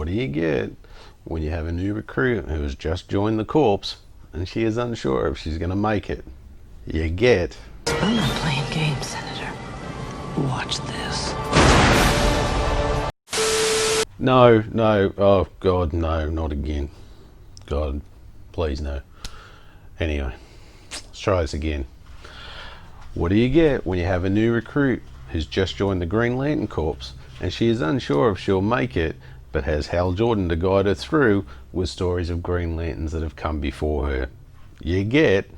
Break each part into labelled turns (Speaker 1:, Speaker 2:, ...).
Speaker 1: What do you get when you have a new recruit who has just joined the corps and she is unsure if she's going to make it? You get...
Speaker 2: I'm not playing games, Senator. Watch this.
Speaker 1: No, oh God, no, not again. God, please no. Anyway, let's try this again. What do you get when you have a new recruit who's just joined the Green Lantern Corps and she is unsure if she'll make it, but has Hal Jordan to guide her through with stories of Green Lanterns that have come before her? You get...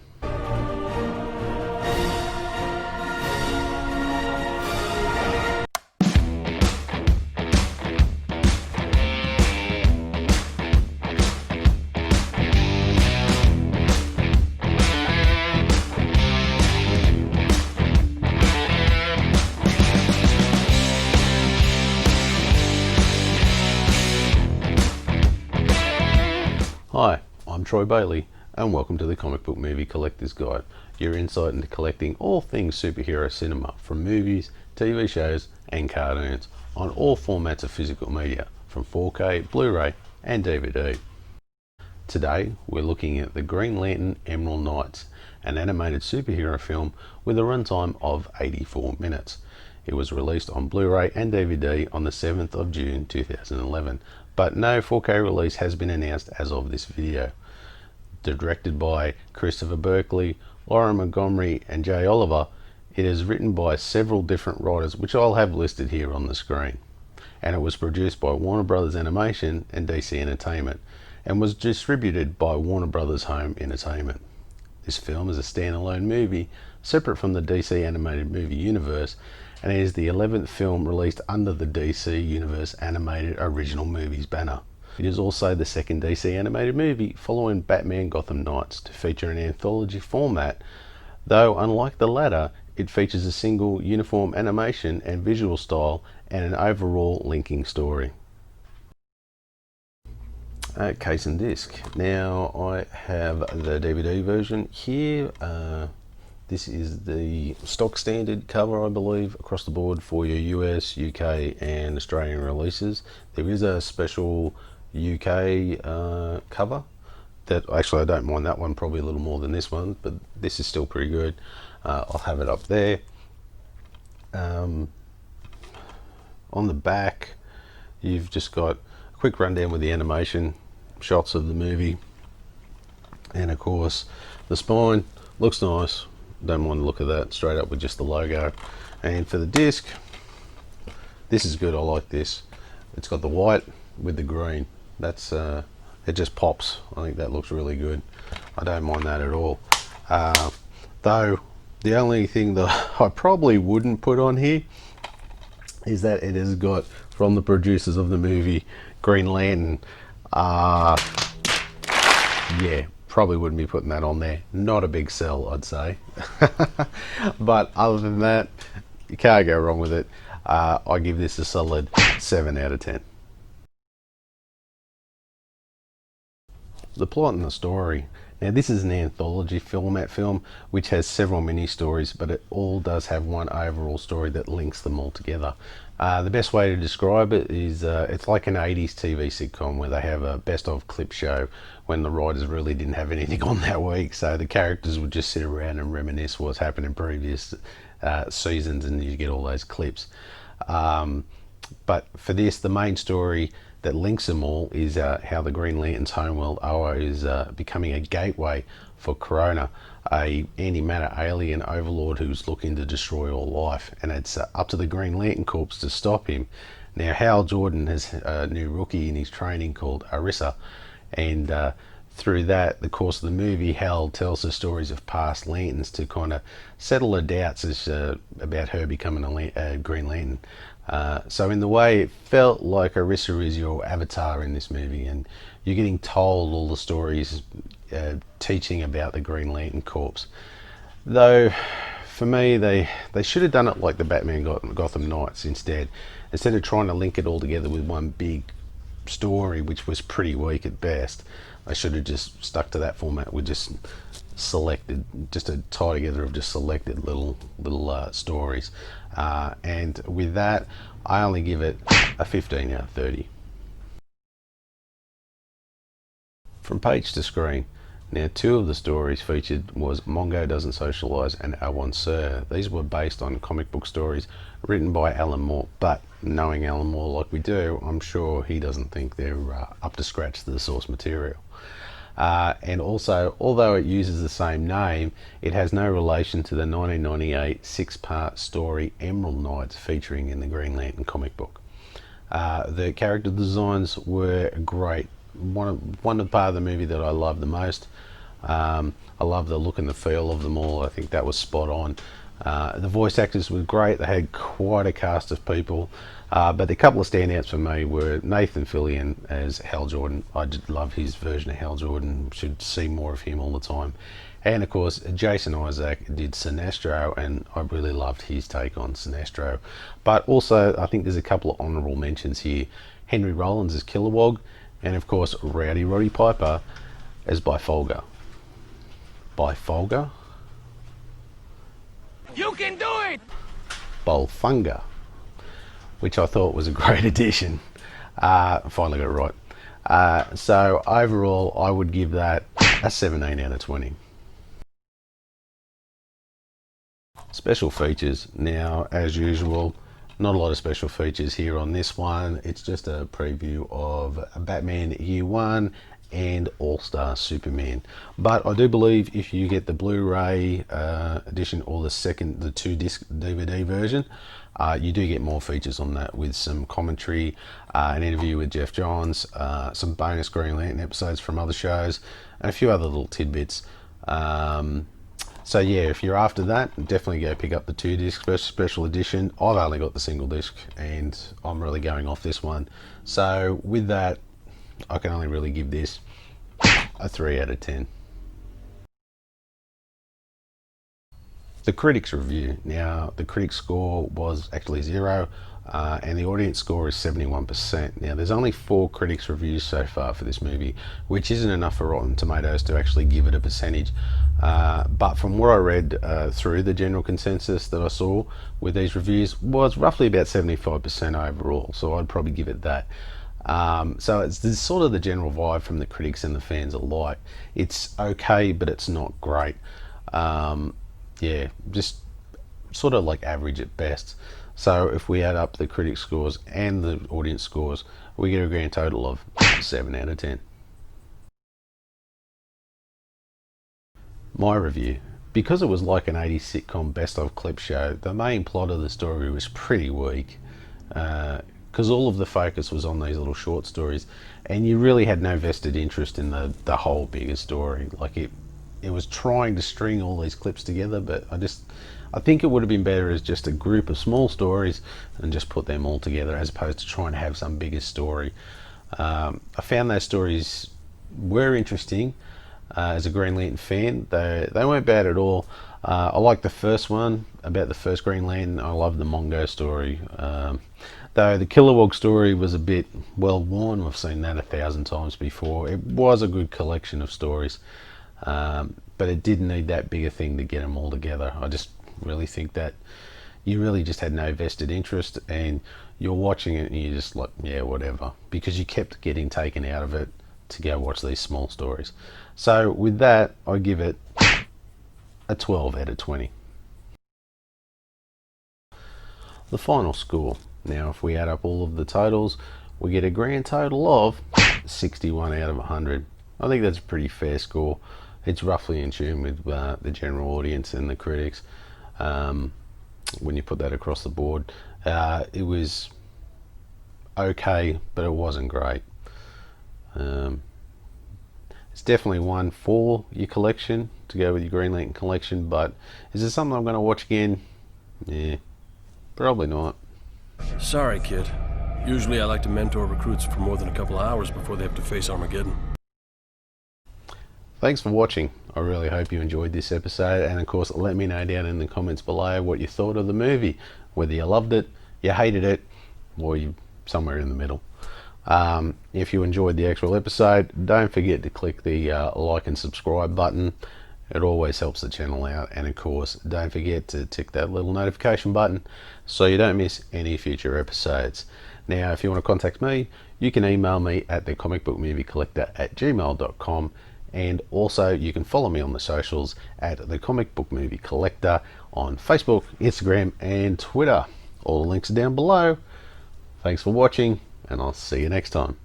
Speaker 1: Hi, I'm Troy Bailey, and welcome to the Comic Book Movie Collector's Guide, your insight into collecting all things superhero cinema, from movies, TV shows, and cartoons, on all formats of physical media, from 4K, Blu-ray, and DVD. Today, we're looking at the Green Lantern Emerald Knights, an animated superhero film with a runtime of 84 minutes. It was released on Blu-ray and DVD on the 7th of June 2011, but no 4K release has been announced as of this video. Directed by Christopher Berkeley, Montgomery, and Oliva, it is written by several different writers, which I'll have listed here on the screen. And it was produced by Warner Brothers Animation and DC Entertainment, and was distributed by Warner Brothers Home Entertainment. This film is a standalone movie, separate from the DC animated movie universe, and it is the 11th film released under the DC Universe Animated Original Movies banner. It is also the second DC animated movie following Batman Gotham Knights to feature an anthology format, though unlike the latter, it features a single uniform animation and visual style and an overall linking story. Case and disc. Now I have the DVD version here. This is the stock standard cover, I believe, across the board for your US, UK and Australian releases. There is a special UK cover that actually I don't mind that one probably a little more than this one, but this is still pretty good. I'll have it up there. On the back you've just got a quick rundown with the animation shots of the movie, and of course the spine looks nice. Don't mind the look of that, straight up with just the logo. And for the disc, this is good. I like this. It's got the white with the green. That's it just pops. I think that looks really good. I don't mind that at all. Though the only thing that I probably wouldn't put on here is that it has got, from the producers of the movie Green Lantern, yeah, probably wouldn't be putting that on there. Not a big sell, I'd say. But other than that, you can't go wrong with it. I give this a solid 7 out of 10. The plot and the story. Now this is an anthology format film which has several mini stories, but it all does have one overall story that links them all together. The best way to describe it is it's like an 80s TV sitcom where they have a best of clip show when the writers really didn't have anything on that week, so the characters would just sit around and reminisce what's happened in previous seasons, and you get all those clips. But for this, the main story that links them all is how the Green Lantern's homeworld Oa is becoming a gateway for Corona, a antimatter alien overlord who's looking to destroy all life, and it's up to the Green Lantern Corps to stop him. Now Hal Jordan has a new rookie in his training called Arissa, and through that, the course of the movie, Hal tells the stories of past Lanterns to kind of settle her doubts as, about her becoming a Green Lantern. So in the way, it felt like Arissa is your avatar in this movie, and you're getting told all the stories teaching about the Green Lantern Corps. Though for me, they should have done it like the Batman Gotham Knights instead of trying to link it all together with one big story, which was pretty weak at best. They should have just stuck to that format with just a tie together of just selected little stories, and with that I only give it a 15 out of 30. from page to screen. Now, two of the stories featured was Mongo Doesn't Socialise and Awan Sir. These were based on comic book stories written by Alan Moore, but knowing Alan Moore like we do, I'm sure he doesn't think they're up to scratch to the source material. And also, although it uses the same name, it has no relation to the 1998 six-part story Emerald Knights featuring in the Green Lantern comic book. The character designs were great. One of the part of the movie that I love the most. I love the look and the feel of them all. I think that was spot on. The voice actors were great. They had quite a cast of people, but a couple of standouts for me were Nathan Fillion as Hal Jordan. I did love his version of Hal Jordan. Should see more of him all the time. And of course, Jason Isaac did Sinestro, and I really loved his take on Sinestro. But also, I think there's a couple of honourable mentions here. Henry Rollins as Kilowog, and of course, Rowdy Roddy Piper as Bifolga. Bifolga?
Speaker 3: You can do it!
Speaker 1: Bolfunga, which I thought was a great addition. Finally got it right. So overall, I would give that a 17 out of 20. Special features. Now, as usual, not a lot of special features here on this one. It's just a preview of Batman Year One and All-Star Superman. But I do believe if you get the Blu-ray edition or the 2-disc DVD version, you do get more features on that, with some commentary, an interview with Jeff Johns, some bonus Green Lantern episodes from other shows, and a few other little tidbits. So yeah, if you're after that, definitely go pick up the 2-disc special edition. I've only got the single disc, and I'm really going off this one. So with that, I can only really give this a 3 out of 10. The critics review. Now, the critics score was actually 0, and the audience score is 71%. Now, there's only 4 critics reviews so far for this movie, which isn't enough for Rotten Tomatoes to actually give it a percentage. But from what I read through the general consensus that I saw with these reviews, was roughly about 75% overall. So I'd probably give it that. So it's sort of the general vibe from the critics and the fans alike. It's okay, but it's not great. Yeah, just sort of like average at best. So if we add up the critic scores and the audience scores, we get a grand total of 7 out of 10. My review. Because it was like an 80s sitcom best of clip show, the main plot of the story was pretty weak. Because all of the focus was on these little short stories, and you really had no vested interest in the whole bigger story. Like it was trying to string all these clips together, but I think it would have been better as just a group of small stories and just put them all together, as opposed to trying to have some bigger story. I found those stories were interesting as a Green Lantern fan. They weren't bad at all. I liked the first one about the first Green Lantern. I loved the Mongo story. Though the Kilowog story was a bit well worn. We've seen that 1,000 times before. It was a good collection of stories. But it did need that bigger thing to get them all together. I just really think that you really just had no vested interest, and you're watching it and you're just like, yeah, whatever, because you kept getting taken out of it to go watch these small stories. So with that, I give it a 12 out of 20. The final score. Now, if we add up all of the totals, we get a grand total of 61 out of 100. I think that's a pretty fair score. It's roughly in tune with the general audience and the critics. When you put that across the board, it was okay, but it wasn't great. It's definitely one for your collection, to go with your Green Lantern collection, but is it something I'm going to watch again? Yeah, probably not.
Speaker 4: Sorry, kid. Usually I like to mentor recruits for more than a couple of hours before they have to face Armageddon.
Speaker 1: Thanks for watching. I really hope you enjoyed this episode, and of course let me know down in the comments below what you thought of the movie, whether you loved it, you hated it, or you somewhere in the middle. If you enjoyed the actual episode, don't forget to click the like and subscribe button. It always helps the channel out, and of course don't forget to tick that little notification button so you don't miss any future episodes. Now, if you want to contact me, you can email me at thecomicbookmoviecollector@gmail.com, and also you can follow me on the socials at The Comic Book Movie Collector on Facebook, Instagram, and Twitter. All the links are down below. Thanks for watching, and I'll see you next time.